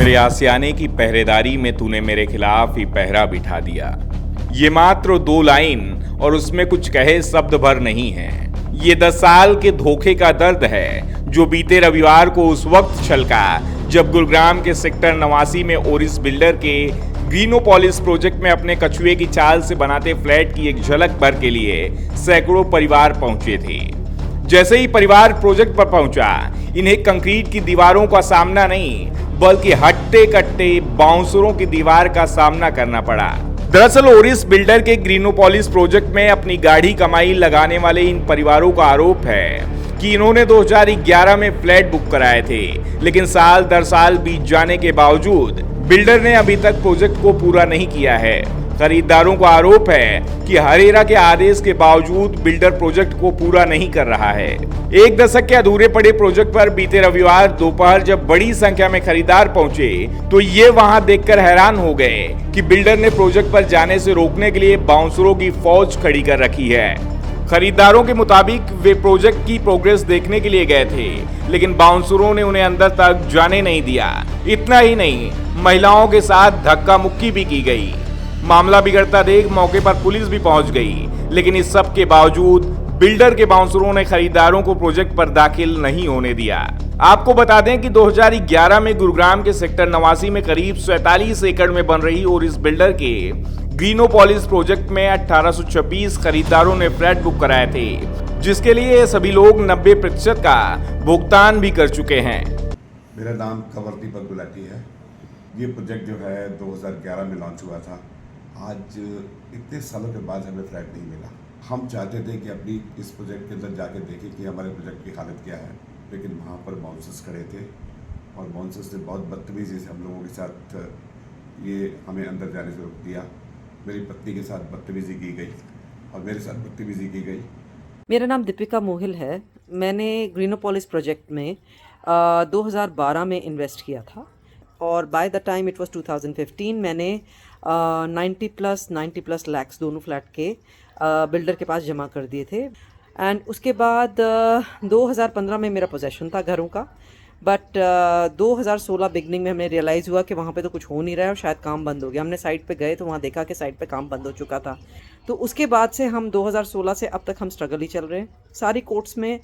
मेरे आशियाने की पहरेदारी में तूने मेरे खिलाफ ही पहरा बिठा दिया। ये मात्र 2 लाइन और उसमें कुछ कहे शब्द भर नहीं है। ये 10 साल के धोखे का दर्द है जो बीते रविवार को उस वक्त छलका जब गुरुग्राम के सेक्टर 89 में ओरिस बिल्डर के ग्रीनोपोलिस प्रोजेक्ट में अपने कछुए की चाल से बनाते फ्लैट की एक झलक भर के लिए सैकड़ों परिवार पहुंचे थे। जैसे ही परिवार प्रोजेक्ट पर पहुंचा, इन्हें कंक्रीट की दीवारों का सामना नहीं बल्कि हट्टे कट्टे बाउंसरों की दीवार का सामना करना पड़ा। दरअसल ओरिस बिल्डर के ग्रीनोपोलिस प्रोजेक्ट में अपनी गाढ़ी कमाई लगाने वाले इन परिवारों का आरोप है कि इन्होंने 2011 में फ्लैट बुक कराए थे, लेकिन साल दर साल बीत जाने के बावजूद बिल्डर ने अभी तक प्रोजेक्ट को पूरा नहीं किया है। खरीदारों का आरोप है कि हरेरा के आदेश के बावजूद बिल्डर प्रोजेक्ट को पूरा नहीं कर रहा है। 1 दशक के अधूरे पड़े प्रोजेक्ट पर बीते रविवार दोपहर जब बड़ी संख्या में खरीदार पहुंचे तो ये वहां देखकर हैरान हो गए कि बिल्डर ने प्रोजेक्ट पर जाने से रोकने के लिए बाउंसरों की फौज खड़ी कर रखी है। खरीदारों के मुताबिक वे प्रोजेक्ट की प्रोग्रेस देखने के लिए गए थे, लेकिन बाउंसरों ने उन्हें अंदर तक जाने नहीं दिया। इतना ही नहीं, महिलाओं के साथ धक्का मुक्की भी की गई। मामला बिगड़ता देख मौके पर पुलिस भी पहुंच गई, लेकिन इस सब के बावजूद बिल्डर के बाउंसरों ने खरीदारों को प्रोजेक्ट पर दाखिल नहीं होने दिया। आपको बता दें कि 2011 में गुरुग्राम के सेक्टर 89 में करीब 47 एकड़ में बन रही और इस बिल्डर के ग्रीनोपोलिस प्रोजेक्ट में 1826 खरीदारों ने फ्लैट बुक कराए थे, जिसके लिए सभी लोग 90% का भुगतान भी कर चुके हैं। मेरा नाम कंवर दीपक गुलाटी है। ये प्रोजेक्ट जो है 2011 में लॉन्च हुआ था। आज इतने सालों के बाद हमें फ्लैट नहीं मिला। हम चाहते थे कि अपनी इस प्रोजेक्ट के अंदर जाके देखें कि हमारे प्रोजेक्ट की हालत क्या है, लेकिन वहाँ पर बाउंसर्स खड़े थे और बाउंसर्स ने बहुत बदतमीजी से हम लोगों के साथ ये हमें अंदर जाने से रोक दिया। मेरी पत्नी के साथ बदतमीजी की गई और मेरे साथ बदतमीजी की गई। मेरा नाम दीपिका मोहिल है। मैंने ग्रीनोपोलिस प्रोजेक्ट में 2012 में इन्वेस्ट किया था और by the time it was 2015 मैंने 90 प्लस लैक्स दोनों फ्लैट के बिल्डर के पास जमा कर दिए थे। एंड उसके बाद 2015 में मेरा पोजेशन था घरों का, बट 2016 बिगनिंग में हमें रियलाइज़ हुआ कि वहाँ पे तो कुछ हो नहीं रहा है और शायद काम बंद हो गया। हमने साइट पे गए तो वहाँ देखा कि साइट पे काम बंद हो चुका था। तो उसके बाद से हम 2016 से अब तक हम स्ट्रगल ही चल रहे हैं। सारी कोर्ट्स में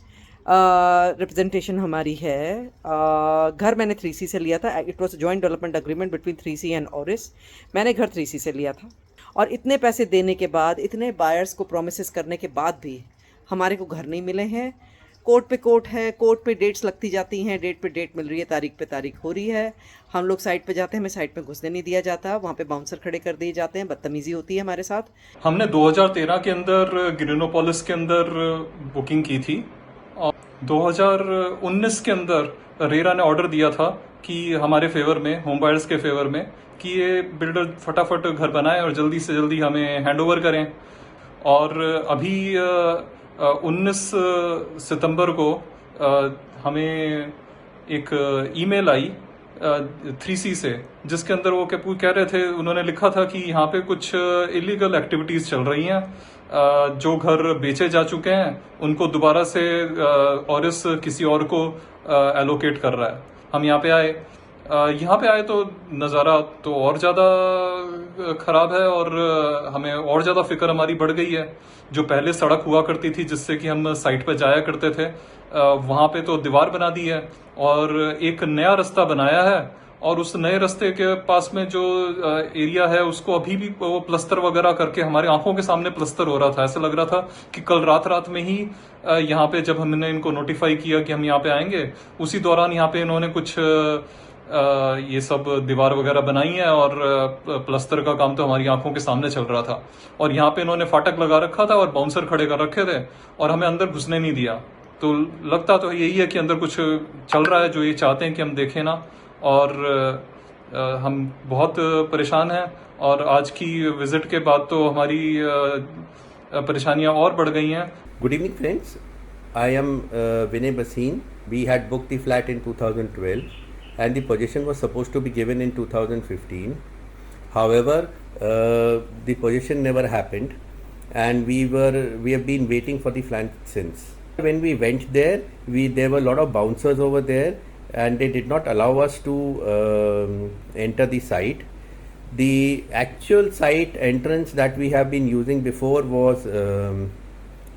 रिप्रेजेंटेशन हमारी है। घर मैंने 3C से लिया था। It was joint development agreement between 3C and Orris. मैंने घर 3C से लिया था और इतने पैसे देने के बाद, इतने बायर्स को प्रोमिसेस करने के बाद भी हमारे को घर नहीं मिले हैं। कोर्ट पे कोर्ट है, कोर्ट पे डेट्स लगती जाती हैं, डेट पे डेट मिल रही है, तारीख पे तारीख हो रही है। हम लोग साइट पे जाते हैं, हमें साइट पे घुसने नहीं दिया जाता, वहाँ पे बाउंसर खड़े कर दिए जाते हैं, बदतमीजी होती है हमारे साथ। हमने 2013 के अंदर ग्रीनोपोलिस के अंदर बुकिंग की थी और 2019 के अंदर रेरा ने ऑर्डर दिया था कि हमारे फेवर में, होम बायर्स के फेवर में, कि ये बिल्डर फटाफट घर बनाए और जल्दी से जल्दी हमें हैंडओवर करें। और अभी 19 सितंबर को हमें एक ईमेल आई 3C से, जिसके अंदर वो कह रहे थे, उन्होंने लिखा था कि यहाँ पे कुछ इलीगल एक्टिविटीज चल रही हैं। जो घर बेचे जा चुके हैं उनको दोबारा से ओरिस किसी और को एलोकेट कर रहा है। हम यहाँ पे आए तो नज़ारा तो और ज़्यादा ख़राब है और हमें और ज़्यादा फिक्र हमारी बढ़ गई है। जो पहले सड़क हुआ करती थी जिससे कि हम साइट पर जाया करते थे, वहाँ पे तो दीवार बना दी है और एक नया रास्ता बनाया है और उस नए रास्ते के पास में जो एरिया है उसको अभी भी वो प्लस्तर वगैरह करके हमारे आंखों के सामने प्लस्तर हो रहा था। ऐसा लग रहा था कि कल रात में ही यहाँ पे जब हमने इनको नोटिफाई किया कि हम यहाँ पे आएंगे, उसी दौरान यहाँ पे इन्होंने कुछ ये सब दीवार वगैरह बनाई है और प्लस्तर का काम तो हमारी आंखों के सामने चल रहा था। और यहाँ पे इन्होंने फाटक लगा रखा था और बाउंसर खड़े कर रखे थे और हमें अंदर घुसने नहीं दिया। तो लगता तो यही है कि अंदर कुछ चल रहा है जो ये चाहते हैं कि हम देखें ना, और हम बहुत परेशान हैं। और आज की विजिट के बाद तो हमारी परेशानियां और बढ़ गई हैं। Good evening, friends. I am Vinay Basin. We had booked the flat in 2012 and the possession was supposed to be given in 2015. However, the possession never happened and we have been waiting for the flat since. When we went there, there were a lot of bouncers over there and they did not allow us to enter the site. The actual site entrance that we have been using before was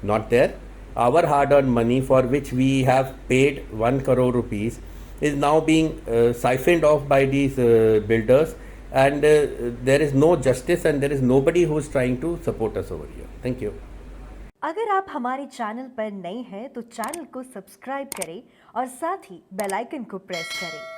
not there. Our hard-earned money, for which we have paid 1 crore rupees, is now being siphoned off by these builders, and there is no justice and there is nobody who is trying to support us over here. Thank you. अगर आप हमारे channel पर नए हैं तो channel को subscribe करें और साथ ही बेल आइकन को प्रेस करें